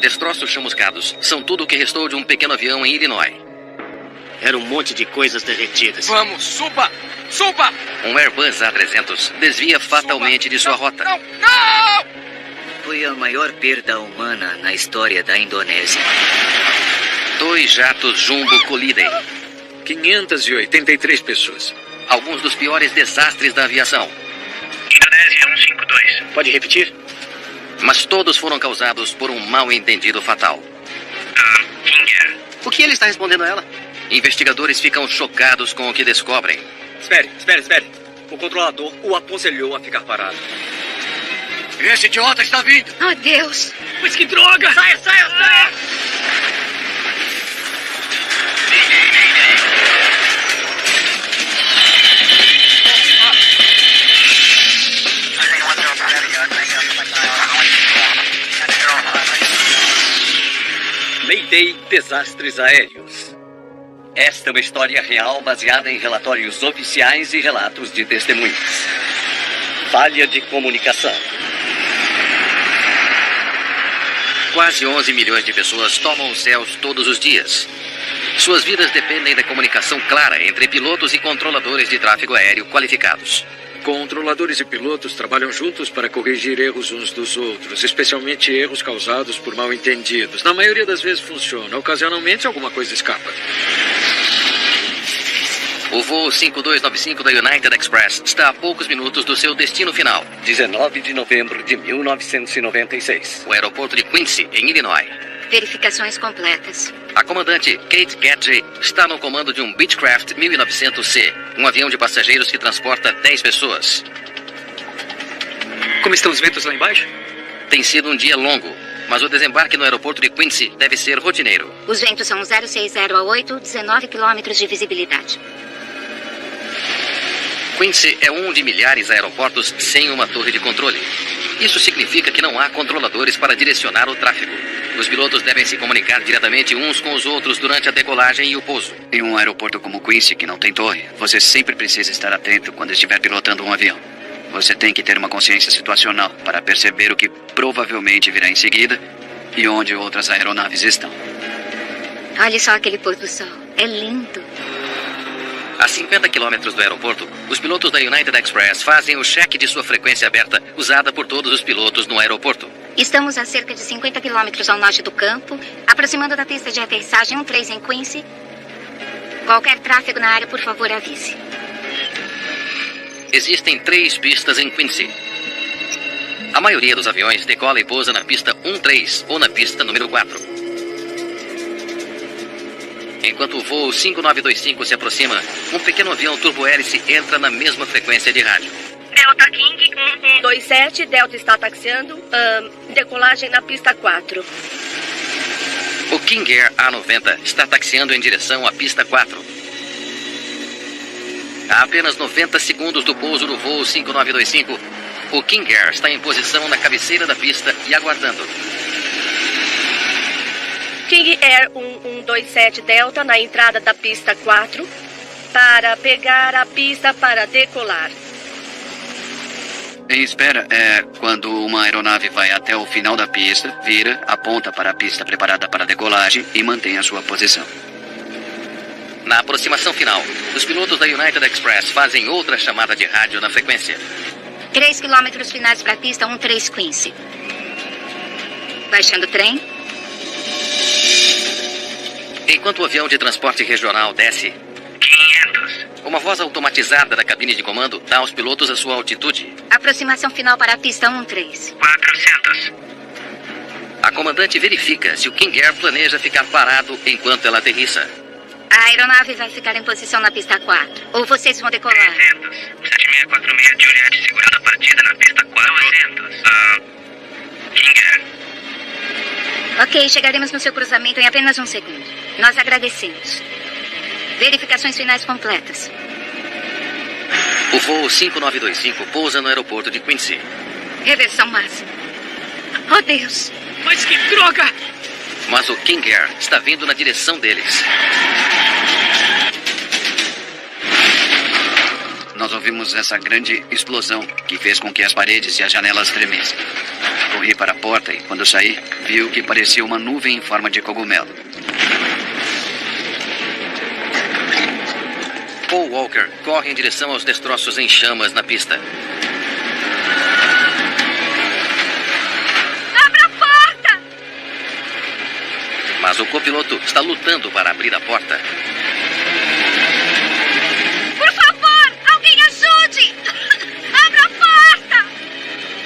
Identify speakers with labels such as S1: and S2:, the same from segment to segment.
S1: Destroços chamuscados são tudo o que restou de um pequeno avião em Illinois.
S2: Era um monte de coisas derretidas.
S3: Vamos, suba! Suba!
S1: Um Airbus A300 desvia fatalmente de sua rota.
S3: Não! Não!
S4: Foi a maior perda humana na história da Indonésia.
S1: 2 jatos Jumbo colidem.
S5: 583 pessoas.
S1: Alguns dos piores desastres da aviação.
S6: Indonésia 152.
S2: Pode repetir?
S1: Mas todos foram causados por um mal-entendido fatal.
S6: King Air.
S2: O que ele está respondendo a ela?
S1: Investigadores ficam chocados com o que descobrem.
S7: Espere. O controlador o aconselhou a ficar parado.
S3: Esse idiota está vindo!
S8: Oh, Deus!
S3: Mas que droga!
S8: Saia!
S7: Mayday Desastres Aéreos. Esta é uma história real baseada em relatórios oficiais e relatos de testemunhas. Falha de comunicação.
S1: Quase 11 milhões de pessoas tomam os céus todos os dias. Suas vidas dependem da comunicação clara entre pilotos e controladores de tráfego aéreo qualificados.
S5: Controladores e pilotos trabalham juntos para corrigir erros uns dos outros, especialmente erros causados por mal-entendidos. Na maioria das vezes funciona, ocasionalmente alguma coisa escapa.
S1: O voo 5295 da United Express está a poucos minutos do seu destino final.
S7: 19 de novembro de 1996.
S1: O aeroporto de Quincy, em Illinois.
S8: Verificações completas.
S1: A comandante Kate Gadget está no comando de um Beechcraft 1900C, um avião de passageiros que transporta 10 pessoas.
S7: Como estão os ventos lá embaixo?
S1: Tem sido um dia longo, mas o desembarque no aeroporto de Quincy deve ser rotineiro.
S8: Os ventos são 060 a 8, 19 quilômetros de visibilidade.
S1: Quincy é um de milhares de aeroportos sem uma torre de controle. Isso significa que não há controladores para direcionar o tráfego. Os pilotos devem se comunicar diretamente uns com os outros durante a decolagem e o pouso.
S9: Em um aeroporto como Quincy, que não tem torre, você sempre precisa estar atento quando estiver pilotando um avião. Você tem que ter uma consciência situacional para perceber o que provavelmente virá em seguida e onde outras aeronaves estão.
S8: Olhe só aquele pôr do sol. É lindo.
S1: A 50 quilômetros do aeroporto, os pilotos da United Express fazem o cheque de sua frequência aberta, usada por todos os pilotos no aeroporto.
S8: Estamos a cerca de 50 quilômetros ao norte do campo, aproximando da pista de aterrissagem 13 em Quincy. Qualquer tráfego na área, por favor, avise.
S1: Existem 3 pistas em Quincy. A maioria dos aviões decola e pousa na pista 13 ou na pista número 4. Enquanto o voo 5925 se aproxima, um pequeno avião turbohélice entra na mesma frequência de rádio.
S10: Delta King 1127, Delta está taxiando, decolagem na pista 4.
S1: O King Air A90 está taxiando em direção à pista 4. A apenas 90 segundos do pouso do voo 5925, o King Air está em posição na cabeceira da pista e aguardando.
S10: King Air 1127 Delta na entrada da pista 4 para pegar a pista para decolar.
S9: Em espera é quando uma aeronave vai até o final da pista, vira, aponta para a pista preparada para decolagem e mantém a sua posição.
S1: Na aproximação final, os pilotos da United Express fazem outra chamada de rádio na frequência.
S8: 3 quilômetros finais para a pista 13 Quincy. Baixando o trem.
S1: Enquanto o avião de transporte regional desce,
S6: 500.
S1: uma voz automatizada da cabine de comando dá aos pilotos a sua altitude.
S8: Aproximação final para a pista 13.
S6: 400.
S1: A comandante verifica se o King Air planeja ficar parado enquanto ela aterrissa.
S8: A aeronave vai ficar em posição na pista 4. Ou vocês vão decolar.
S6: 300. 7646 Juliette segurando a partida na pista 4. 200. King Air.
S8: Ok, chegaremos no seu cruzamento em apenas um segundo. Nós agradecemos. Verificações finais completas.
S1: O voo 5925 pousa no aeroporto de Quincy.
S8: Reversão máxima. Oh, Deus.
S3: Mas que droga!
S1: Mas o King Air está vindo na direção deles.
S9: Nós ouvimos essa grande explosão que fez com que as paredes e as janelas tremessem. Corri para a porta e, quando saí, vi o que parecia uma nuvem em forma de cogumelo.
S1: Paul Walker corre em direção aos destroços em chamas na pista.
S8: Abra a porta!
S1: Mas o copiloto está lutando para abrir a porta.
S8: Por favor, alguém ajude! Abra a porta!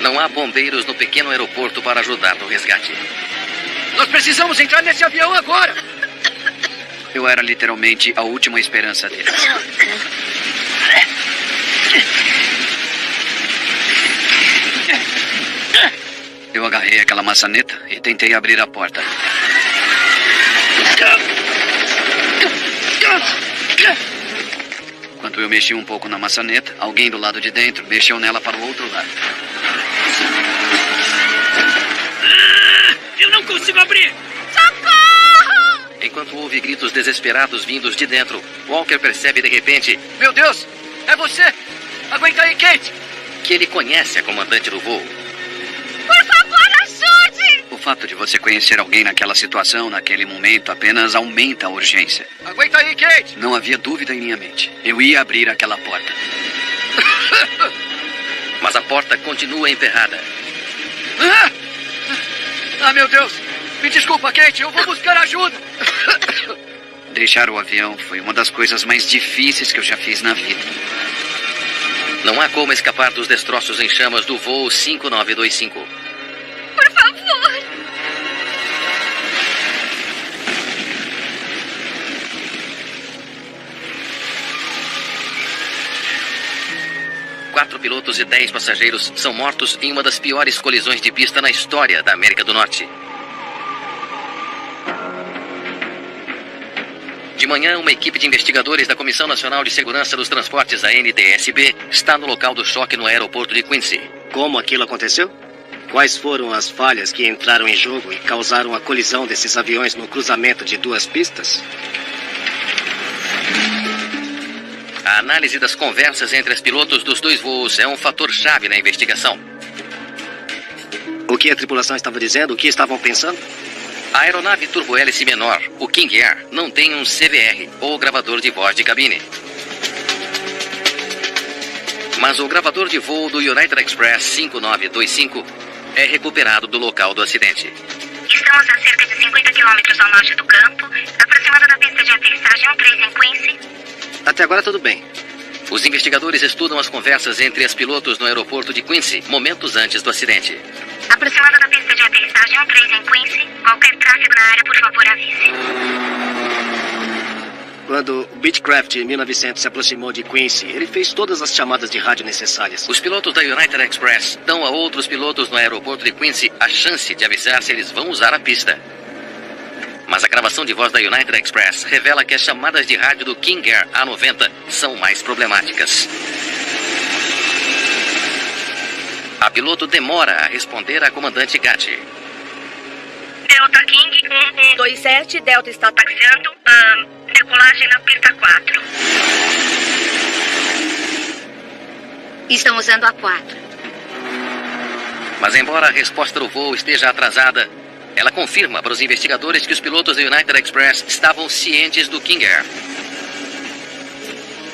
S1: Não há bombeiros no pequeno aeroporto para ajudar no resgate.
S3: Nós precisamos entrar nesse avião agora!
S9: Eu era literalmente a última esperança deles. Eu agarrei aquela maçaneta e tentei abrir a porta. Enquanto eu mexi um pouco na maçaneta, alguém do lado de dentro mexeu nela para o outro lado.
S3: Eu não consigo abrir!
S1: Enquanto ouve gritos desesperados vindos de dentro, Walker percebe de repente
S3: Meu Deus! É você! Aguenta aí, Kate!
S1: que ele conhece a comandante do voo.
S8: Por favor, ajude!
S9: O fato de você conhecer alguém naquela situação, naquele momento, apenas aumenta a urgência.
S3: Aguenta aí, Kate!
S9: Não havia dúvida em minha mente. Eu ia abrir aquela porta.
S1: Mas a porta continua emperrada.
S3: Ah, meu Deus! Me desculpa, Kate, eu vou buscar ajuda!
S9: Deixar o avião foi uma das coisas mais difíceis que eu já fiz na vida.
S1: Não há como escapar dos destroços em chamas do voo 5925.
S8: Por favor!
S1: Quatro pilotos e 10 passageiros são mortos em uma das piores colisões de pista na história da América do Norte. De manhã, uma equipe de investigadores da Comissão Nacional de Segurança dos Transportes, a NTSB, está no local do choque no aeroporto de Quincy.
S2: Como aquilo aconteceu? Quais foram as falhas que entraram em jogo e causaram a colisão desses aviões no cruzamento de duas pistas?
S1: A análise das conversas entre os pilotos dos dois voos é um fator-chave na investigação.
S2: O que a tripulação estava dizendo? O que estavam pensando?
S1: A aeronave turbohélice menor, o King Air, não tem um CVR, ou gravador de voz de cabine. Mas o gravador de voo do United Express 5925 é recuperado do local do acidente.
S8: Estamos a cerca de 50 quilômetros ao norte do campo, aproximado da pista de aterrissagem 13 em Quincy.
S2: Até agora tudo bem.
S1: Os investigadores estudam as conversas entre as pilotos no aeroporto de Quincy, momentos antes do acidente.
S8: Aproximado da pista de aterrissagem 13 em Quincy, qualquer tráfego na área, por favor, avise.
S2: Quando o Beechcraft em 1900 se aproximou de Quincy, ele fez todas as chamadas de rádio necessárias.
S1: Os pilotos da United Express dão a outros pilotos no aeroporto de Quincy a chance de avisar se eles vão usar a pista. Mas a gravação de voz da United Express revela que as chamadas de rádio do King Air A90 são mais problemáticas. A piloto demora a responder à comandante Gatti.
S10: Delta King 1127, Delta está taxiando. Decolagem na pista 4.
S8: Estão usando a 4.
S1: Mas embora a resposta do voo esteja atrasada, ela confirma para os investigadores que os pilotos da United Express estavam cientes do King Air.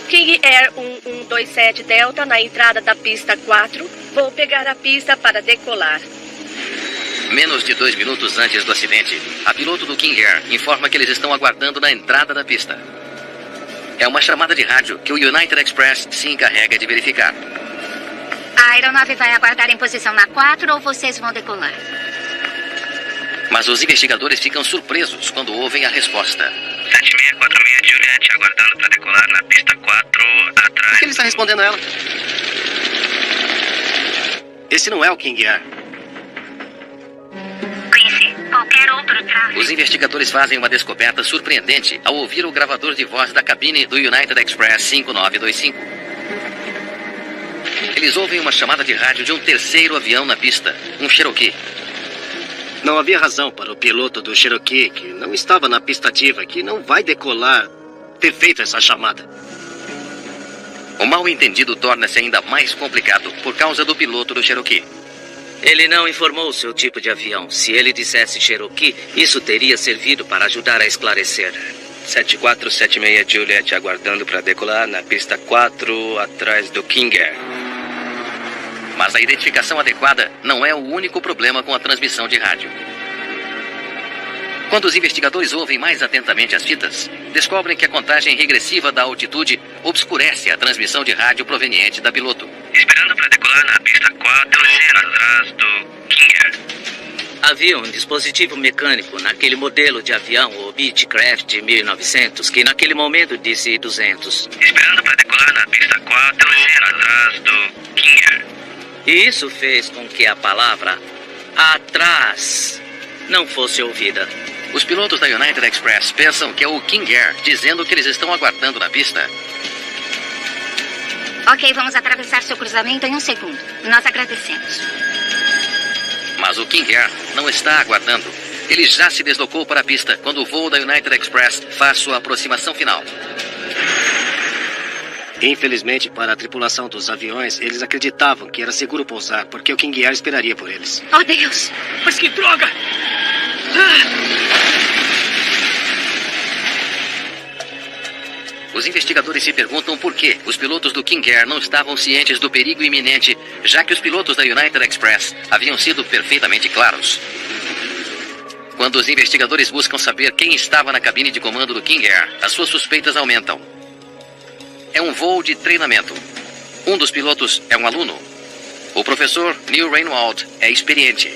S10: King Air 1127 Delta na entrada da pista 4. Vou pegar a pista para decolar.
S1: Menos de 2 minutos antes do acidente, a piloto do King Air informa que eles estão aguardando na entrada da pista. É uma chamada de rádio que o United Express se encarrega de verificar.
S8: A aeronave vai aguardar em posição na 4 ou vocês vão decolar?
S1: Mas os investigadores ficam surpresos quando ouvem a resposta.
S6: 7646 Juliet, aguardando para decolar na pista 4, atrás.
S2: Por que ele está respondendo a ela? Esse não é o King Air.
S8: Quincy, qualquer outro tráfego.
S1: Os investigadores fazem uma descoberta surpreendente ao ouvir o gravador de voz da cabine do United Express 5925. Eles ouvem uma chamada de rádio de um terceiro avião na pista, um Cherokee.
S2: Não havia razão para o piloto do Cherokee, que não estava na pista ativa, que não vai decolar, ter feito essa chamada.
S1: O mal-entendido torna-se ainda mais complicado por causa do piloto do Cherokee.
S4: Ele não informou o seu tipo de avião. Se ele dissesse Cherokee, isso teria servido para ajudar a esclarecer.
S2: 7476 Juliet aguardando para decolar na pista 4, atrás do King Air.
S1: Mas a identificação adequada não é o único problema com a transmissão de rádio. Quando os investigadores ouvem mais atentamente as fitas, descobrem que a contagem regressiva da altitude obscurece a transmissão de rádio proveniente da piloto.
S6: Esperando para decolar na pista 4, atrás do King Air.
S4: Havia um dispositivo mecânico naquele modelo de avião, o Beechcraft 1900, que naquele momento disse 200.
S6: Esperando para decolar na pista 4, atrás do King Air.
S4: E isso fez com que a palavra atrás não fosse ouvida.
S1: Os pilotos da United Express pensam que é o King Air dizendo que eles estão aguardando na pista.
S8: Ok, vamos atravessar seu cruzamento em 1 segundo. Nós agradecemos.
S1: Mas o King Air não está aguardando. Ele já se deslocou para a pista quando o voo da United Express faz sua aproximação final.
S2: Infelizmente, para a tripulação dos aviões, eles acreditavam que era seguro pousar, porque o King Air esperaria por eles.
S8: Oh, Deus!
S3: Mas que droga!
S1: Os investigadores se perguntam por que os pilotos do King Air não estavam cientes do perigo iminente, já que os pilotos da United Express haviam sido perfeitamente claros. Quando os investigadores buscam saber quem estava na cabine de comando do King Air, as suas suspeitas aumentam. É um voo de treinamento. Um dos pilotos é um aluno. O professor Neil Reinwald é experiente.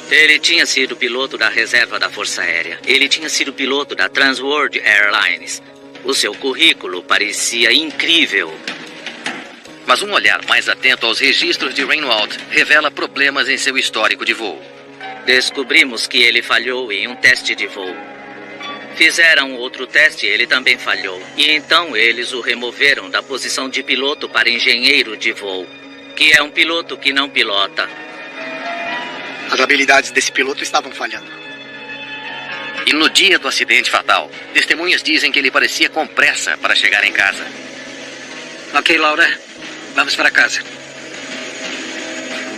S4: Ele tinha sido piloto da reserva da Força Aérea. Ele tinha sido piloto da Transworld Airlines. O seu currículo parecia incrível.
S1: Mas um olhar mais atento aos registros de Reinwald revela problemas em seu histórico de voo.
S4: Descobrimos que ele falhou em um teste de voo. Fizeram outro teste e ele também falhou. E então eles o removeram da posição de piloto para engenheiro de voo, que é um piloto que não pilota.
S11: As habilidades desse piloto estavam falhando.
S1: E no dia do acidente fatal, testemunhas dizem que ele parecia com pressa para chegar em casa.
S5: Ok, Laura. Vamos para casa.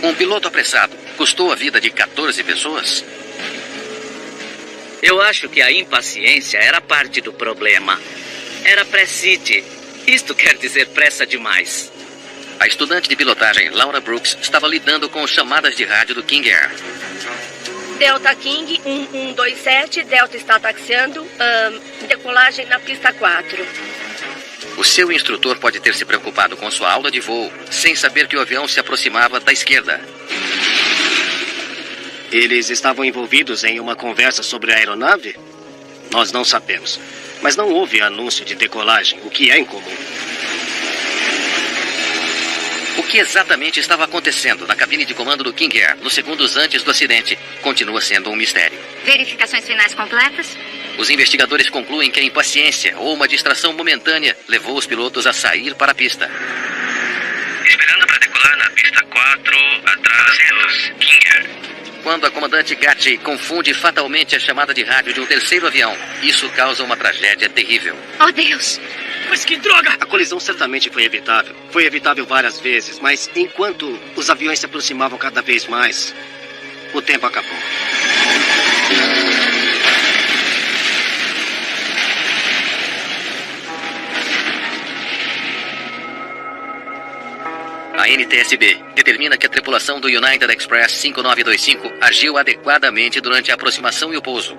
S1: Um piloto apressado custou a vida de 14 pessoas?
S4: Eu acho que a impaciência era parte do problema. Era pré-city. Isto quer dizer pressa demais.
S1: A estudante de pilotagem Laura Brooks estava lidando com chamadas de rádio do King Air.
S10: Delta King 1127, Delta está taxiando. Decolagem na pista 4.
S1: O seu instrutor pode ter se preocupado com sua aula de voo, sem saber que o avião se aproximava da esquerda.
S2: Eles estavam envolvidos em uma conversa sobre a aeronave? Nós não sabemos. Mas não houve anúncio de decolagem, o que é incomum.
S1: O que exatamente estava acontecendo na cabine de comando do King Air nos segundos antes do acidente continua sendo um mistério.
S8: Verificações finais completas?
S1: Os investigadores concluem que a impaciência ou uma distração momentânea levou os pilotos a sair para a pista.
S6: Esperando para decolar na pista 4, atrás do King Air.
S1: Quando a comandante Gatti confunde fatalmente a chamada de rádio de um terceiro avião, isso causa uma tragédia terrível.
S8: Oh, Deus!
S3: Mas que droga!
S2: A colisão certamente foi evitável. Foi evitável várias vezes, mas enquanto os aviões se aproximavam cada vez mais, o tempo acabou.
S1: A NTSB determina que a tripulação do United Express 5925 agiu adequadamente durante a aproximação e o pouso.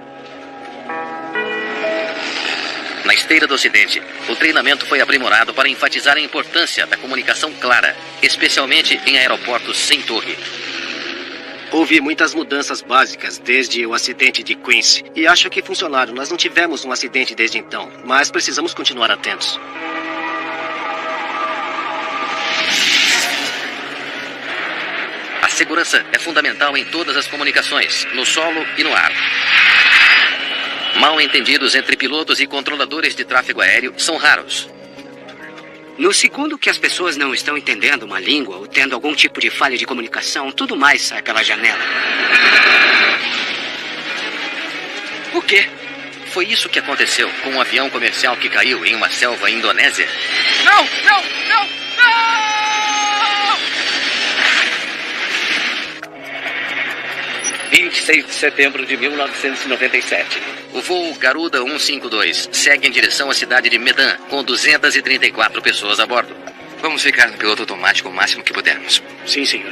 S1: Na esteira do acidente, o treinamento foi aprimorado para enfatizar a importância da comunicação clara, especialmente em aeroportos sem torre.
S2: Houve muitas mudanças básicas desde o acidente de Quincy, e acho que funcionaram. Nós não tivemos um acidente desde então, mas precisamos continuar atentos.
S1: A segurança é fundamental em todas as comunicações, no solo e no ar. Mal-entendidos entre pilotos e controladores de tráfego aéreo são raros.
S11: No segundo que as pessoas não estão entendendo uma língua ou tendo algum tipo de falha de comunicação, tudo mais sai pela janela.
S1: O quê? Foi isso que aconteceu com um avião comercial que caiu em uma selva indonésia?
S3: Não! Não! Não! Não!
S7: 26 de setembro de 1997.
S1: O voo Garuda 152 segue em direção à cidade de Medan, com 234 pessoas a bordo.
S3: Vamos ficar no piloto automático o máximo que pudermos.
S2: Sim, senhor.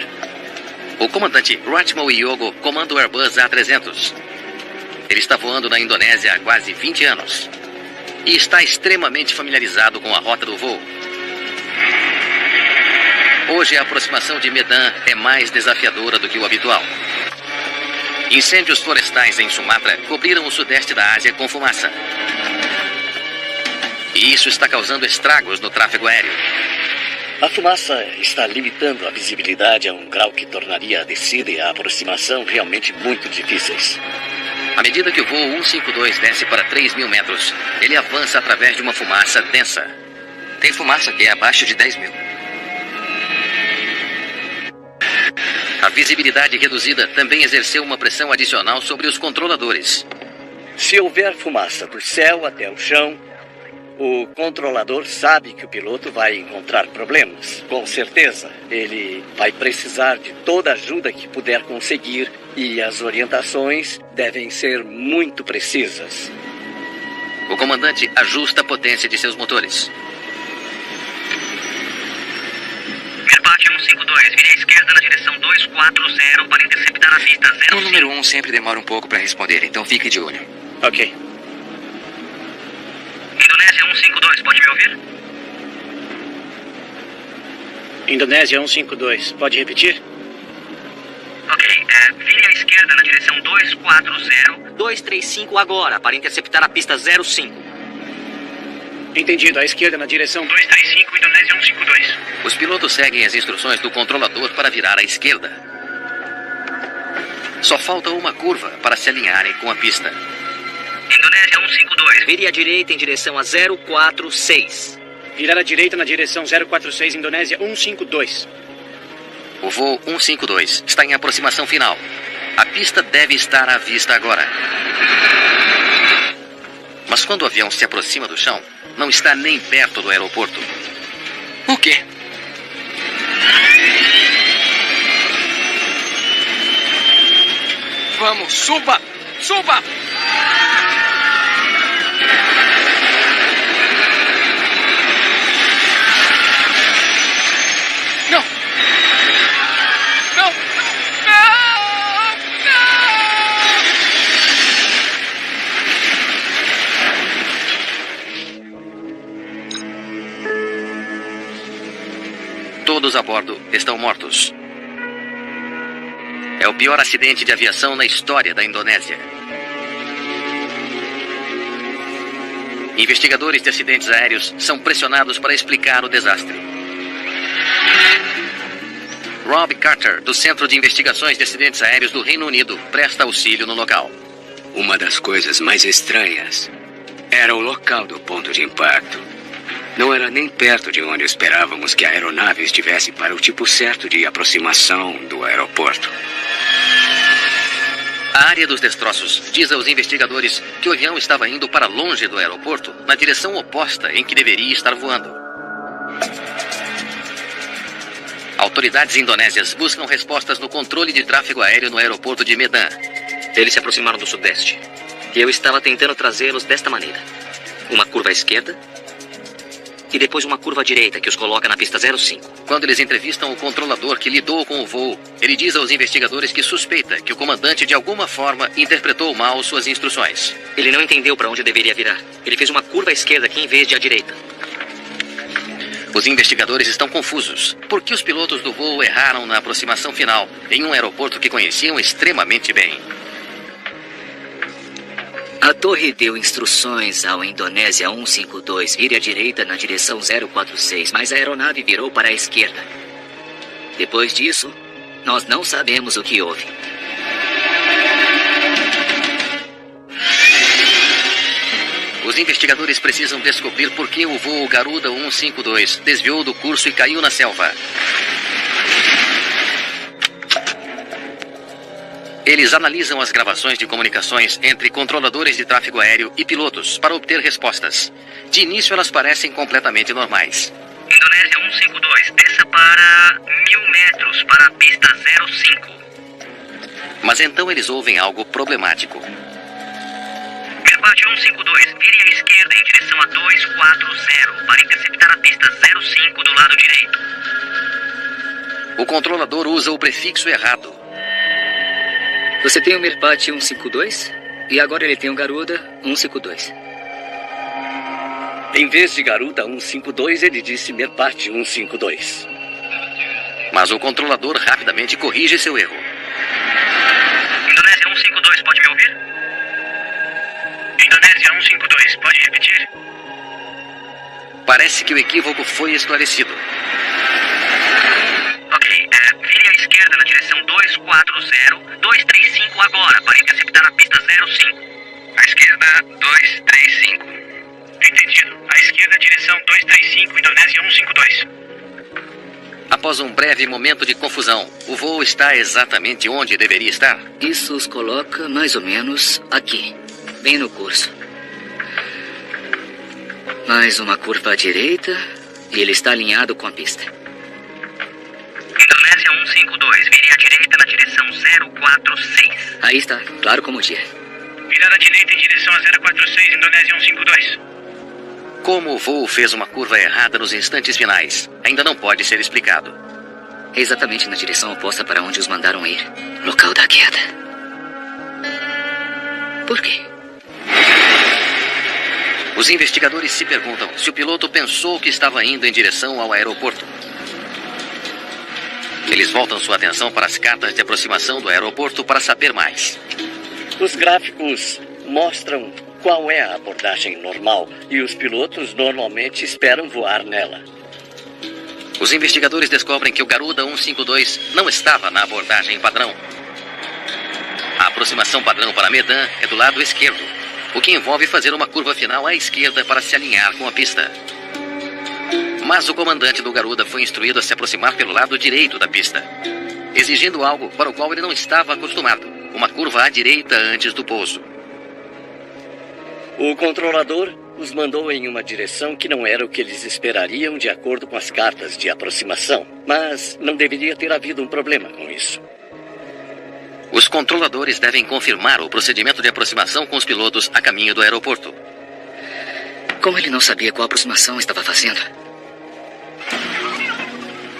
S1: O comandante Ratmo Yogo comanda o Airbus A300. Ele está voando na Indonésia há quase 20 anos. E está extremamente familiarizado com a rota do voo. Hoje a aproximação de Medan é mais desafiadora do que o habitual. Incêndios florestais em Sumatra cobriram o sudeste da Ásia com fumaça. E isso está causando estragos no tráfego aéreo.
S7: A fumaça está limitando a visibilidade a um grau que tornaria a descida e a aproximação realmente muito difíceis.
S1: À medida que o voo 152 desce para 3.000 metros, ele avança através de uma fumaça densa.
S3: Tem fumaça que é abaixo de 10 mil.
S1: A visibilidade reduzida também exerceu uma pressão adicional sobre os controladores.
S7: Se houver fumaça do céu até o chão, o controlador sabe que o piloto vai encontrar problemas. Com certeza, ele vai precisar de toda a ajuda que puder conseguir e as orientações devem ser muito precisas.
S1: O comandante ajusta a potência de seus motores.
S6: Merbate 152, vire à esquerda na direção 240 para interceptar a pista 05.
S3: O número 1 sempre demora um pouco para responder, então fique de olho.
S2: Ok.
S6: Indonésia 152, pode me ouvir?
S2: Indonésia 152, pode repetir?
S6: Ok, vire à esquerda na direção 240.
S11: 235 agora, para interceptar a pista 05.
S2: Entendido, à esquerda na direção
S6: 235, Indonésia 152.
S1: Os pilotos seguem as instruções do controlador para virar à esquerda. Só falta uma curva para se alinharem com a pista.
S6: Indonésia 152.
S11: Vire à direita em direção a 046.
S2: Virar à direita na direção 046, Indonésia 152.
S1: O voo 152 está em aproximação final. A pista deve estar à vista agora. Mas quando o avião se aproxima do chão, não está nem perto do aeroporto.
S3: O quê? Vamos, suba! Suba! Não! Não! Não! Não!
S1: Todos a bordo estão mortos. É o pior acidente de aviação na história da Indonésia. Investigadores de acidentes aéreos são pressionados para explicar o desastre. Rob Carter, do Centro de Investigações de Acidentes Aéreos do Reino Unido, presta auxílio no local.
S12: Uma das coisas mais estranhas era o local do ponto de impacto. Não era nem perto de onde esperávamos que a aeronave estivesse para o tipo certo de aproximação do aeroporto.
S1: A área dos destroços diz aos investigadores que o avião estava indo para longe do aeroporto, na direção oposta em que deveria estar voando. Autoridades indonésias buscam respostas no controle de tráfego aéreo no aeroporto de Medan.
S11: Eles se aproximaram do sudeste. E eu estava tentando trazê-los desta maneira. Uma curva à esquerda e depois uma curva à direita que os coloca na pista 05.
S1: Quando eles entrevistam o controlador que lidou com o voo, ele diz aos investigadores que suspeita que o comandante de alguma forma interpretou mal suas instruções.
S11: Ele não entendeu para onde deveria virar. Ele fez uma curva à esquerda aqui em vez de à direita.
S1: Os investigadores estão confusos. Por que os pilotos do voo erraram na aproximação final, em um aeroporto que conheciam extremamente bem?
S11: A torre deu instruções ao Indonésia 152 vire à direita na direção 046, mas a aeronave virou para a esquerda. Depois disso, nós não sabemos o que houve.
S1: Os investigadores precisam descobrir por que o voo Garuda 152 desviou do curso e caiu na selva. Eles analisam as gravações de comunicações entre controladores de tráfego aéreo e pilotos para obter respostas. De início, elas parecem completamente normais.
S6: Indonésia 152, desça para 1000 metros para a pista 05.
S1: Mas então eles ouvem algo problemático.
S6: Merbate 152, vire à esquerda em direção a 240 para interceptar a pista 05 do lado direito.
S1: O controlador usa o prefixo errado.
S11: Você tem o Merbate 152 e agora ele tem o Garuda 152.
S7: Em vez de Garuda 152, ele disse Merbate 152.
S1: Mas o controlador rapidamente corrige seu erro.
S6: Indonésia 152, pode me ouvir? Indonésia 152, pode repetir?
S1: Parece que o equívoco foi esclarecido.
S6: Ok, vire à esquerda na direção 235 agora para interceptar a pista 05. À esquerda, 235. Entendido. À esquerda, direção 235, Indonésia 152.
S1: Após um breve momento de confusão, o voo está exatamente onde deveria estar.
S11: Isso os coloca mais ou menos aqui, bem no curso. Mais uma curva à direita e ele está alinhado com a pista.
S6: Indonésia 152, vire à direita na direção 046.
S11: Aí está, claro como o dia.
S6: Virar à direita em direção a 046, Indonésia 152.
S1: Como o voo fez uma curva errada nos instantes finais, ainda não pode ser explicado.
S11: É exatamente na direção oposta para onde os mandaram ir. Local da queda. Por quê?
S1: Os investigadores se perguntam se o piloto pensou que estava indo em direção ao aeroporto. Eles voltam sua atenção para as cartas de aproximação do aeroporto para saber mais.
S7: Os gráficos mostram qual é a abordagem normal e os pilotos normalmente esperam voar nela.
S1: Os investigadores descobrem que o Garuda 152 não estava na abordagem padrão. A aproximação padrão para Medan é do lado esquerdo, o que envolve fazer uma curva final à esquerda para se alinhar com a pista. Mas o comandante do Garuda foi instruído a se aproximar pelo lado direito da pista, exigindo algo para o qual ele não estava acostumado, uma curva à direita antes do pouso.
S7: O controlador os mandou em uma direção que não era o que eles esperariam de acordo com as cartas de aproximação, mas não deveria ter havido um problema com isso.
S1: Os controladores devem confirmar o procedimento de aproximação com os pilotos a caminho do aeroporto.
S11: Como ele não sabia qual aproximação estava fazendo?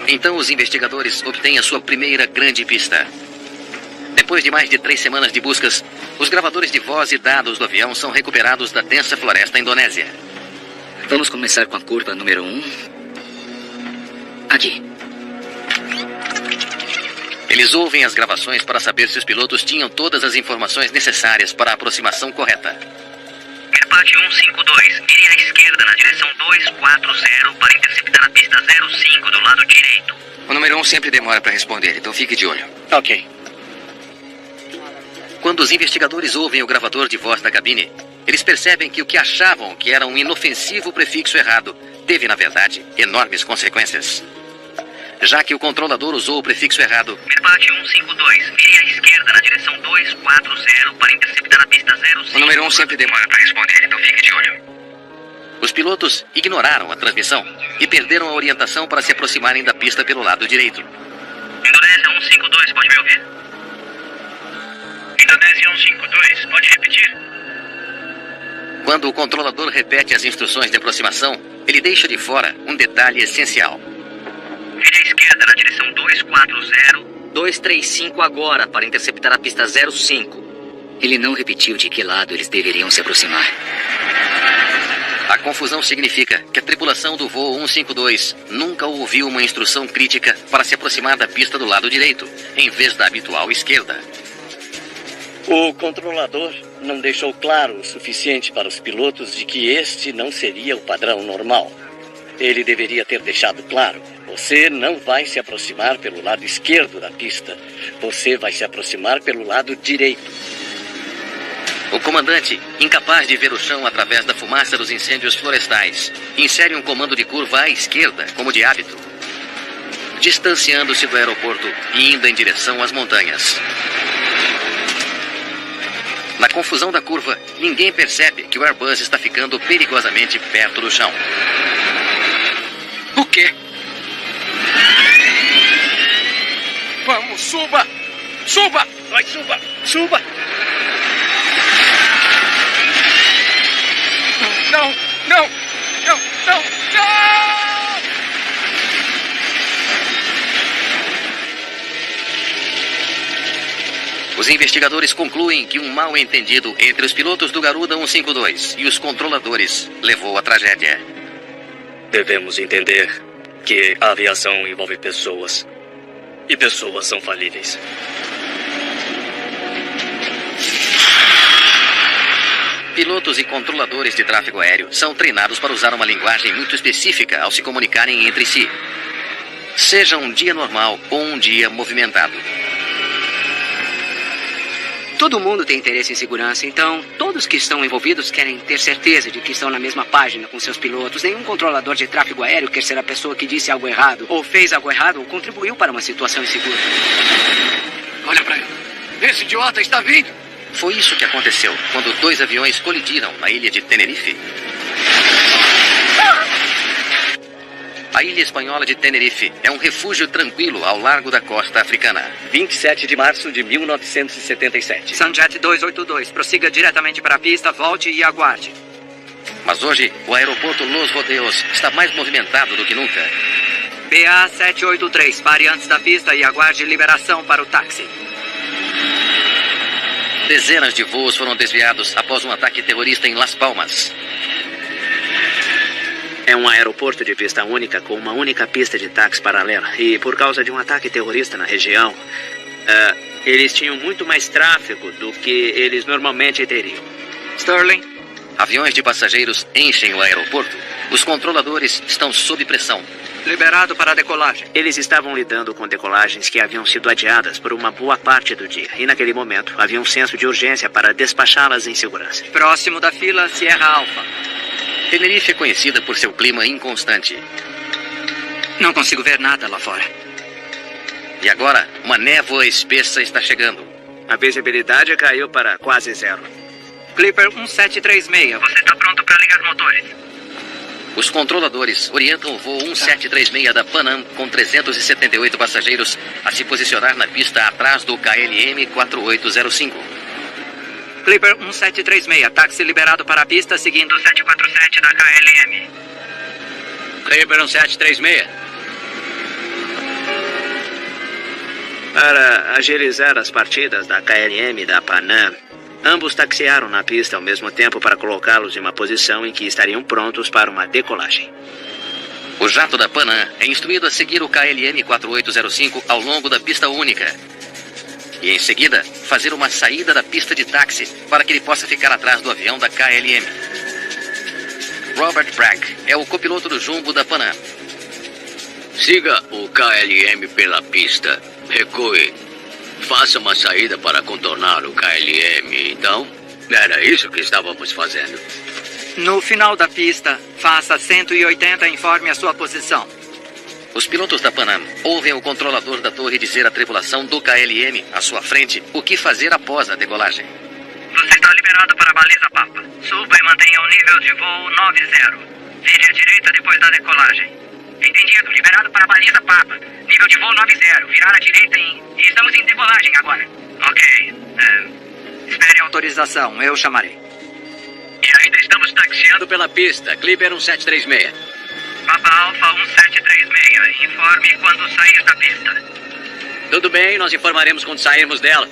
S1: Então os investigadores obtêm a sua primeira grande pista. Depois de mais de 3 semanas de buscas, os gravadores de voz e dados do avião são recuperados da densa floresta indonésia.
S11: Vamos começar com a curva número 1. Aqui.
S1: Eles ouvem as gravações para saber se os pilotos tinham todas as informações necessárias para a aproximação correta.
S6: Merbate 152, vire à esquerda na direção 240 para interceptar a pista 05 do lado direito.
S9: O número 1 sempre demora para responder, então fique de olho.
S7: Ok.
S1: Quando os investigadores ouvem o gravador de voz da cabine, eles percebem que o que achavam que era um inofensivo prefixo errado teve, na verdade, enormes consequências. Já que o controlador usou o prefixo errado,
S6: Merbate 152, vire à esquerda na direção 240 para interceptar a pista 05.
S9: O número 1 sempre demora para responder, então fique de olho.
S1: os pilotos ignoraram a transmissão e perderam a orientação para se aproximarem da pista pelo lado direito.
S6: Indonésia 152, pode me ouvir? Indonésia 152, pode repetir?
S1: Quando o controlador repete as instruções de aproximação, ele deixa de fora um detalhe essencial.
S6: Vire à esquerda na direção 240.
S11: 235 agora, para interceptar a pista 05. Ele não repetiu de que lado eles deveriam se aproximar.
S1: A confusão significa que a tripulação do voo 152 nunca ouviu uma instrução crítica para se aproximar da pista do lado direito, em vez da habitual esquerda.
S7: O controlador não deixou claro o suficiente para os pilotos de que este não seria o padrão normal. Ele deveria ter deixado claro: você não vai se aproximar pelo lado esquerdo da pista. Você vai se aproximar pelo lado direito.
S1: O comandante, incapaz de ver o chão através da fumaça dos incêndios florestais, insere um comando de curva à esquerda, como de hábito, distanciando-se do aeroporto e indo em direção às montanhas. Na confusão da curva, ninguém percebe que o Airbus está ficando perigosamente perto do chão.
S3: O quê? Vamos, suba! Suba! Vai, suba! Suba! Não! Não! Não! Não! Não!
S1: Os investigadores concluem que um mal-entendido entre os pilotos do Garuda 152 e os controladores levou à tragédia.
S7: Devemos entender que a aviação envolve pessoas. E pessoas são falíveis.
S1: Pilotos e controladores de tráfego aéreo são treinados para usar uma linguagem muito específica ao se comunicarem entre si. Seja um dia normal ou um dia movimentado.
S13: Todo mundo tem interesse em segurança, então todos que estão envolvidos querem ter certeza de que estão na mesma página com seus pilotos. Nenhum controlador de tráfego aéreo quer ser a pessoa que disse algo errado, ou fez algo errado, ou contribuiu para uma situação insegura.
S3: Olha pra ele. Esse idiota está vindo.
S1: Foi isso que aconteceu quando 2 aviões colidiram na ilha de Tenerife. A ilha espanhola de Tenerife é um refúgio tranquilo ao largo da costa africana.
S7: 27 de março de 1977.
S13: Sunjet 282, prossiga diretamente para a pista, volte e aguarde.
S1: Mas hoje, o aeroporto Los Rodeos está mais movimentado do que nunca.
S13: BA 783, pare antes da pista e aguarde liberação para o táxi.
S1: Dezenas de voos foram desviados após um ataque terrorista em Las Palmas.
S14: É um aeroporto de pista única com uma única pista de táxi paralela. E por causa de um ataque terrorista na região, eles tinham muito mais tráfego do que eles normalmente teriam.
S13: Sterling?
S1: Aviões de passageiros enchem o aeroporto. Os controladores estão sob pressão.
S13: Liberado para a decolagem.
S14: Eles estavam lidando com decolagens que haviam sido adiadas por uma boa parte do dia. E naquele momento, havia um senso de urgência para despachá-las em segurança.
S13: Próximo da fila, Sierra Alpha.
S1: Tenerife é conhecida por seu clima inconstante.
S13: Não consigo ver nada lá fora.
S1: E agora, uma névoa espessa está chegando.
S14: A visibilidade caiu para quase zero.
S13: Clipper 1736.
S6: Você está pronto para ligar os motores?
S1: Os controladores orientam o voo 1736 da Pan Am com 378 passageiros a se posicionar na pista atrás do KLM 4805.
S13: Clipper 1736, táxi liberado para a pista seguindo
S6: 747 da KLM.
S12: Clipper 1736.
S14: Para agilizar as partidas da KLM e da Panam, ambos taxiaram na pista ao mesmo tempo para colocá-los em uma posição em que estariam prontos para uma decolagem.
S1: O jato da Pan Am é instruído a seguir o KLM 4805 ao longo da pista única. E em seguida, fazer uma saída da pista de táxi para que ele possa ficar atrás do avião da KLM. Robert Bragg é o copiloto do jumbo da Pan Am.
S12: Siga o KLM pela pista. Recue. Faça uma saída para contornar o KLM. Então, era isso que estávamos fazendo.
S13: No final da pista, faça 180 e informe a sua posição.
S1: Os pilotos da Pan Am ouvem o controlador da torre dizer à tripulação do KLM, à sua frente, o que fazer após a decolagem.
S6: Você está liberado para a baliza Papa. Suba e mantenha o nível de voo 90. Vire à direita depois da decolagem. Entendido. Liberado para a baliza Papa. Nível de voo 90. Virar à direita e estamos em decolagem agora. Ok.
S13: Espere a autorização. Eu chamarei.
S6: E ainda estamos
S12: Taxiando pela pista. Clipper 1736.
S6: Papa Alpha 1736. Informe quando sair da pista.
S12: Tudo bem, nós informaremos quando sairmos dela.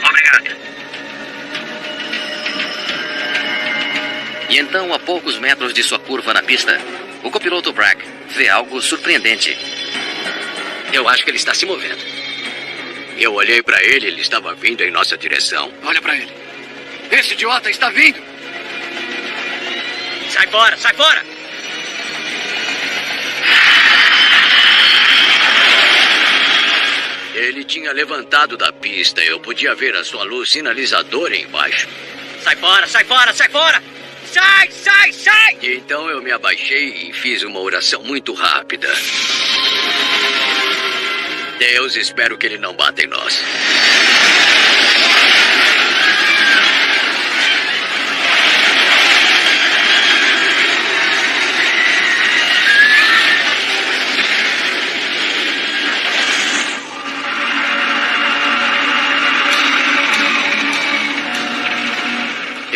S6: Obrigado.
S1: E então, a poucos metros de sua curva na pista, o copiloto Bragg vê algo surpreendente.
S12: Eu acho que ele está se movendo. Eu olhei para ele, ele estava vindo em nossa direção.
S3: Olha para ele. Esse idiota está vindo.
S13: Sai fora, sai fora!
S12: Ele tinha levantado da pista. Eu podia ver a sua luz sinalizadora embaixo.
S13: Sai fora, sai fora, sai fora! Sai, sai, sai!
S12: E então eu me abaixei e fiz uma oração muito rápida. Deus, espero que ele não bata em nós.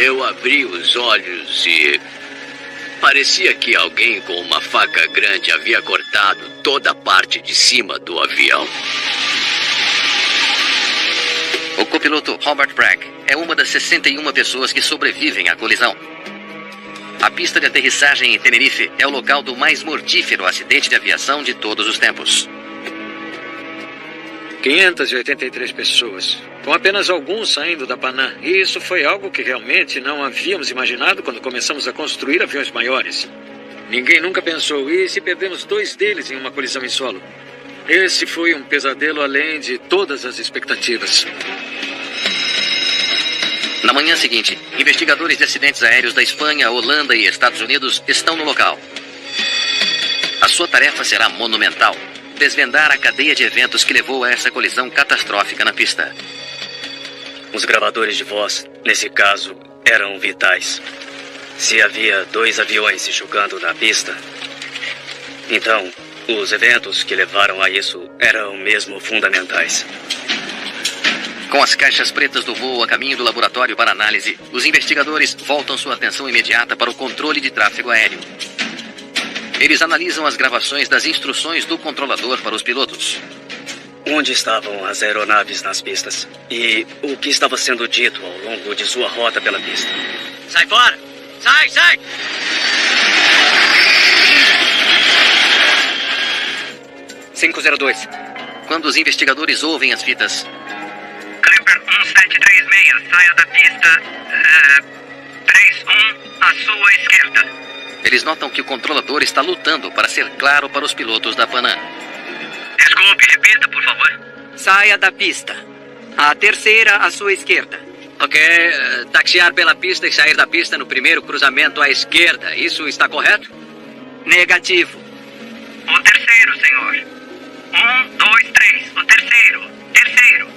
S12: Eu abri os olhos e parecia que alguém com uma faca grande havia cortado toda a parte de cima do avião.
S1: O copiloto Robert Bragg é uma das 61 pessoas que sobrevivem à colisão. A pista de aterrissagem em Tenerife é o local do mais mortífero acidente de aviação de todos os tempos.
S5: 583 pessoas, com apenas alguns saindo da Panam. E isso foi algo que realmente não havíamos imaginado quando começamos a construir aviões maiores. Ninguém nunca pensou, e se perdemos 2 deles em uma colisão em solo? Esse foi um pesadelo além de todas as expectativas.
S1: Na manhã seguinte, investigadores de acidentes aéreos da Espanha, Holanda e Estados Unidos estão no local. A sua tarefa será monumental: desvendar a cadeia de eventos que levou a essa colisão catastrófica na pista.
S7: Os gravadores de voz, nesse caso, eram vitais. Se havia 2 aviões se chocando na pista, então os eventos que levaram a isso eram mesmo fundamentais.
S1: Com as caixas pretas do voo a caminho do laboratório para análise, os investigadores voltam sua atenção imediata para o controle de tráfego aéreo. Eles analisam as gravações das instruções do controlador para os pilotos.
S7: Onde estavam as aeronaves nas pistas? E o que estava sendo dito ao longo de sua rota pela pista?
S14: Sai fora! Sai, sai!
S1: Quando os investigadores ouvem as fitas,
S6: Clipper 1736, saia da pista 31 à sua esquerda.
S1: eles notam que o controlador está lutando para ser claro para os pilotos da Panam.
S6: Desculpe, repita, por favor.
S13: Saia da pista. A terceira à sua esquerda.
S14: Ok, taxiar pela pista e sair da pista no primeiro cruzamento à esquerda. Isso está correto?
S13: Negativo.
S6: O terceiro, senhor. 1, 2, 3. O terceiro. Terceiro.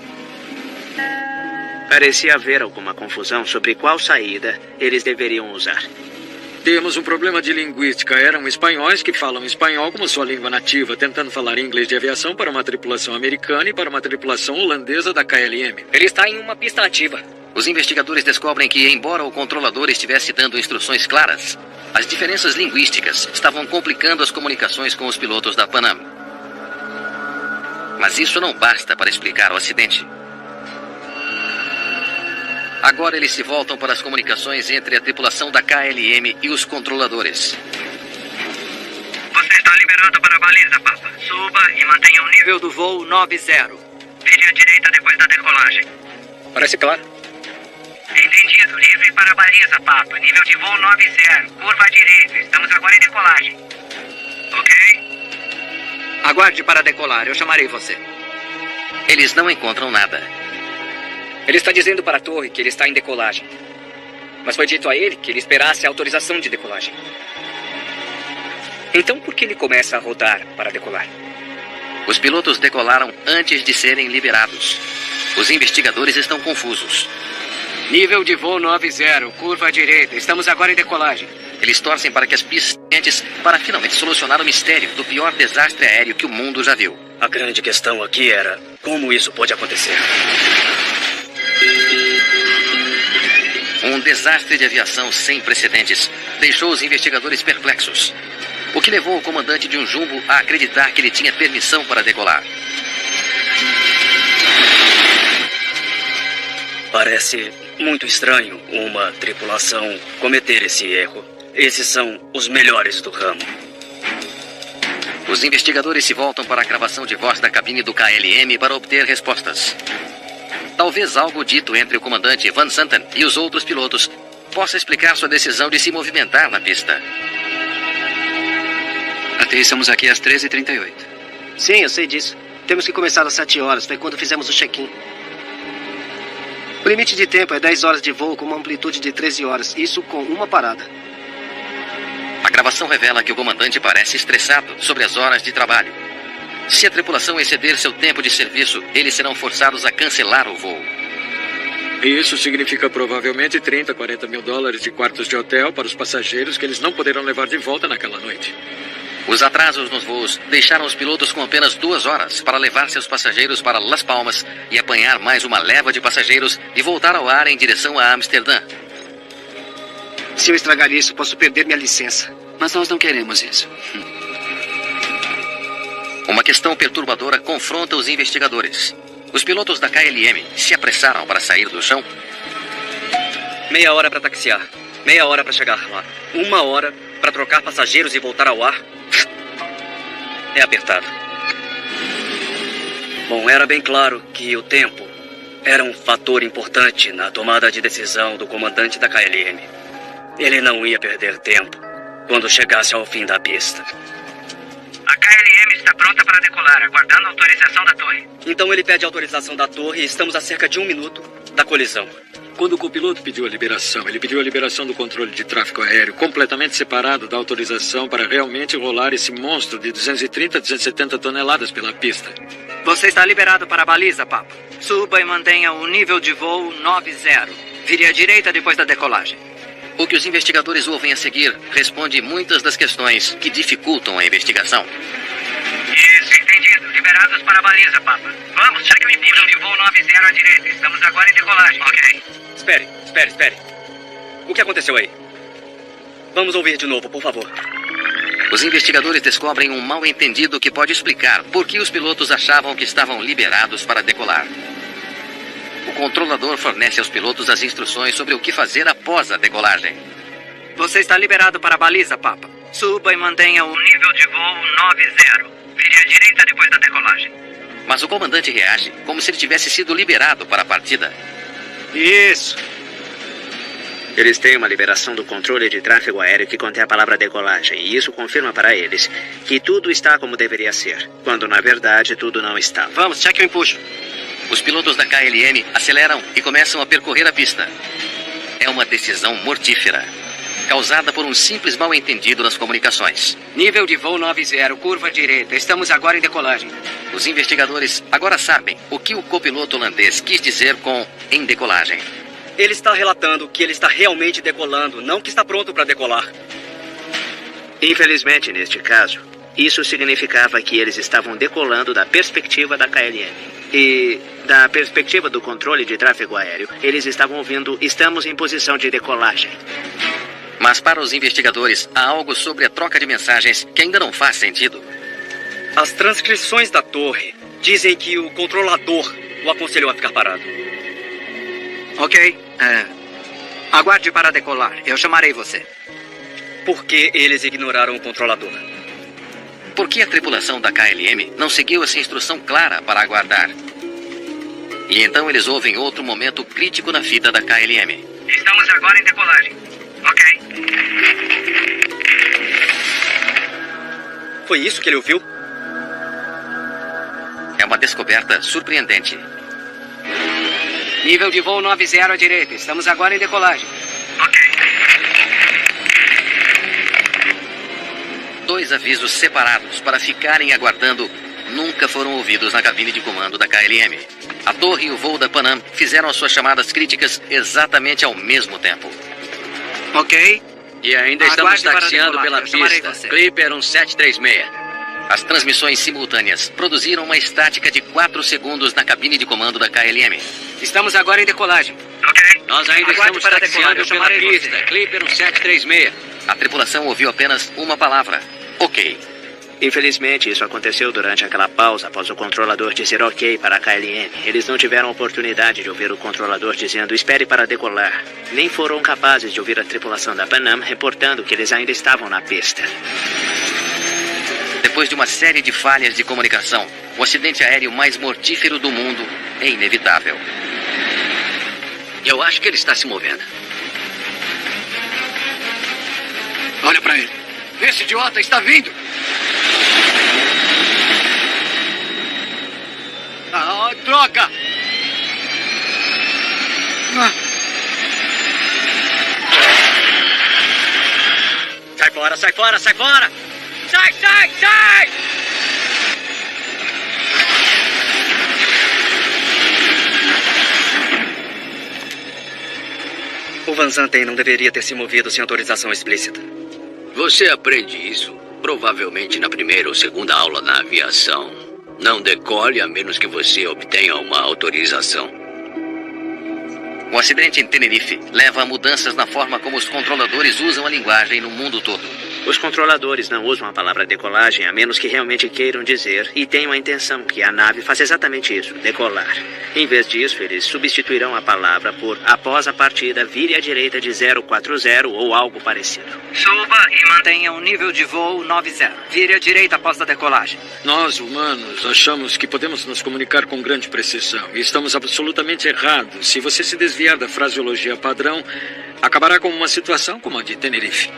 S14: Parecia haver alguma confusão sobre qual saída eles deveriam usar.
S5: Temos um problema de linguística. Eram espanhóis que falam espanhol como sua língua nativa, tentando falar inglês de aviação para uma tripulação americana e para uma tripulação holandesa da KLM.
S13: Ele está em uma pista ativa.
S1: Os investigadores descobrem que, embora o controlador estivesse dando instruções claras, as diferenças linguísticas estavam complicando as comunicações com os pilotos da Panam. Mas isso não basta para explicar o acidente. Agora eles se voltam para as comunicações entre a tripulação da KLM e os controladores.
S6: Você está liberado para a baliza, Papa. Suba e mantenha o nível
S13: do voo 90.
S6: Vire à direita depois da decolagem.
S13: Parece claro.
S6: Entendido. Livre para a baliza, Papa. Nível de voo 90. Curva à direita. Estamos agora em decolagem. Ok?
S13: Aguarde para decolar. Eu chamarei você.
S1: Eles não encontram nada.
S13: Ele está dizendo para a torre que ele está em decolagem. Mas foi dito a ele que ele esperasse a autorização de decolagem. Então por que ele começa a rodar para decolar?
S1: Os pilotos decolaram antes de serem liberados. Os investigadores estão confusos.
S13: Nível de voo 90, curva à direita. Estamos agora em decolagem.
S1: Eles torcem para que as pistas quentes para finalmente solucionar o mistério do pior desastre aéreo que o mundo já viu.
S7: A grande questão aqui era como isso pode acontecer.
S1: Um desastre de aviação sem precedentes deixou os investigadores perplexos, o que levou o comandante de um jumbo a acreditar que ele tinha permissão para decolar.
S7: Parece muito estranho uma tripulação cometer esse erro. Esses são os melhores do ramo.
S1: Os investigadores se voltam para a gravação de voz da cabine do KLM para obter respostas. Talvez algo dito entre o comandante Van Santen e os outros pilotos possa explicar sua decisão de se movimentar na pista.
S9: Aterrissamos aqui às 13h38.
S2: Sim, eu sei disso. Temos que começar às 7 horas, foi quando fizemos o check-in. O limite de tempo é 10 horas de voo com uma amplitude de 13 horas, isso com uma parada.
S1: A gravação revela que o comandante parece estressado sobre as horas de trabalho. Se a tripulação exceder seu tempo de serviço, eles serão forçados a cancelar o voo.
S5: E isso significa provavelmente 30, 40 mil dólares de quartos de hotel para os passageiros que eles não poderão levar de volta naquela noite.
S1: Os atrasos nos voos deixaram os pilotos com apenas 2 horas para levar seus passageiros para Las Palmas e apanhar mais uma leva de passageiros e voltar ao ar em direção a Amsterdã.
S2: Se eu estragar isso, posso perder minha licença.
S9: Mas nós não queremos isso.
S1: Uma questão perturbadora confronta os investigadores. Os pilotos da KLM se apressaram para sair do chão.
S15: Meia hora para taxiar. Meia hora para chegar lá. 1 hora para trocar passageiros e voltar ao ar. É apertado. Bom, era bem claro que o tempo era um fator importante na tomada de decisão do comandante da KLM. Ele não ia perder tempo quando chegasse ao fim da pista.
S6: A KLM está pronta para decolar, aguardando a autorização da torre.
S15: Então ele pede autorização da torre e estamos a cerca de 1 minuto da colisão.
S5: Quando o copiloto pediu a liberação, ele pediu a liberação do controle de tráfego aéreo completamente separado da autorização para realmente rolar esse monstro de 230 a 270 toneladas pela pista.
S13: Você está liberado para a baliza, Papa. Suba e mantenha o nível de voo 90. Vire à direita depois da decolagem.
S1: O que os investigadores ouvem a seguir responde muitas das questões que dificultam a investigação.
S6: Isso, entendido. Liberados para a baliza, Papa. Vamos, cheque o nível de voo 90 à direita. Estamos agora em decolagem. Ok.
S15: Espere. O que aconteceu aí? Vamos ouvir de novo, por favor.
S1: Os investigadores descobrem um mal-entendido que pode explicar por que os pilotos achavam que estavam liberados para decolar. O controlador fornece aos pilotos as instruções sobre o que fazer após a decolagem.
S13: Você está liberado para a baliza, Papa. Suba e mantenha o
S6: nível de voo 90. Vire à direita depois da decolagem.
S1: Mas o comandante reage como se ele tivesse sido liberado para a partida.
S2: Isso.
S14: Eles têm uma liberação do controle de tráfego aéreo que contém a palavra decolagem, e isso confirma para eles que tudo está como deveria ser, quando na verdade tudo não está.
S2: Vamos, cheque o empuxo.
S1: Os pilotos da KLM aceleram e começam a percorrer a pista. É uma decisão mortífera, causada por um simples mal-entendido nas comunicações.
S13: Nível de voo 90, curva direita. Estamos agora em decolagem.
S1: Os investigadores agora sabem o que o copiloto holandês quis dizer com em decolagem.
S15: Ele está relatando que ele está realmente decolando, não que está pronto para decolar.
S14: Infelizmente, neste caso, isso significava que eles estavam decolando da perspectiva da KLM. E da perspectiva do controle de tráfego aéreo, eles estavam ouvindo "estamos em posição de decolagem".
S1: Mas para os investigadores, há algo sobre a troca de mensagens que ainda não faz sentido.
S15: As transcrições da torre dizem que o controlador o aconselhou a ficar parado.
S13: Ok. Aguarde para decolar. Eu chamarei você.
S15: Por que eles ignoraram o controlador?
S1: Por que a tripulação da KLM não seguiu essa instrução clara para aguardar? E então eles ouvem outro momento crítico na fita da KLM.
S6: Estamos agora em decolagem. Ok.
S15: Foi isso que ele ouviu?
S1: É uma descoberta surpreendente.
S13: Nível de voo 90 à direita. Estamos agora em decolagem.
S6: Ok.
S1: 2 avisos separados para ficarem aguardando nunca foram ouvidos na cabine de comando da KLM. A torre e o voo da Panam fizeram as suas chamadas críticas exatamente ao mesmo tempo.
S13: Ok.
S14: E ainda estamos taxiando pela pista. Clipper 1736.
S1: As transmissões simultâneas produziram uma estática de 4 segundos na cabine de comando da KLM.
S13: Estamos agora em decolagem.
S6: Ok.
S14: Nós ainda estamos taxiando pela pista. Clipper 1736.
S1: A tripulação ouviu apenas uma palavra. Ok.
S14: Infelizmente, isso aconteceu durante aquela pausa após o controlador dizer ok para a KLM. Eles não tiveram oportunidade de ouvir o controlador dizendo espere para decolar. Nem foram capazes de ouvir a tripulação da Panam reportando que eles ainda estavam na pista.
S1: Depois de uma série de falhas de comunicação, o acidente aéreo mais mortífero do mundo é inevitável.
S9: Eu acho que ele está se movendo.
S3: Olha para ele. Esse idiota está vindo. Ah, droga!
S15: Sai fora, sai fora, sai fora! Sai, sai, sai! O Van Zanten não deveria ter se movido sem autorização explícita.
S12: Você aprende isso provavelmente na primeira ou segunda aula na aviação. Não decole a menos que você obtenha uma autorização.
S1: O acidente em Tenerife leva a mudanças na forma como os controladores usam a linguagem no mundo todo.
S14: Os controladores não usam a palavra decolagem a menos que realmente queiram dizer e tenham a intenção que a nave faça exatamente isso, decolar. Em vez disso, eles substituirão a palavra por após a partida, vire à direita de 040 ou algo parecido.
S13: Suba e mantenha um nível de voo 90. Vire à direita após a decolagem.
S5: Nós, humanos, achamos que podemos nos comunicar com grande precisão. E estamos absolutamente errados. Se você se desviar da fraseologia padrão, acabará com uma situação como a de Tenerife.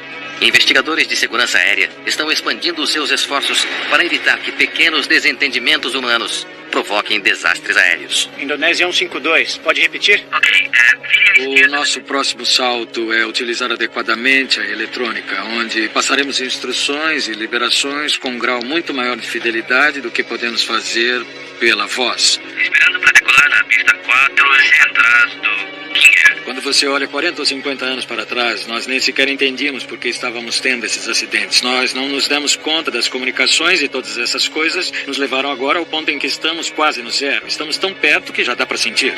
S1: Investigadores de segurança aérea estão expandindo os seus esforços para evitar que pequenos desentendimentos humanos provoquem desastres aéreos.
S2: Indonésia 152, pode repetir?
S5: O nosso próximo salto é utilizar adequadamente a eletrônica, onde passaremos instruções e liberações com um grau muito maior de fidelidade do que podemos fazer pela voz.
S6: Esperando para decolar na pista 4, atrás do Kinger.
S5: Quando você olha 40 ou 50 anos para trás, nós nem sequer entendíamos por que estávamos tendo esses acidentes. Nós não nos demos conta das comunicações e todas essas coisas nos levaram agora ao ponto em que estamos quase no zero. Estamos tão perto que já dá para sentir.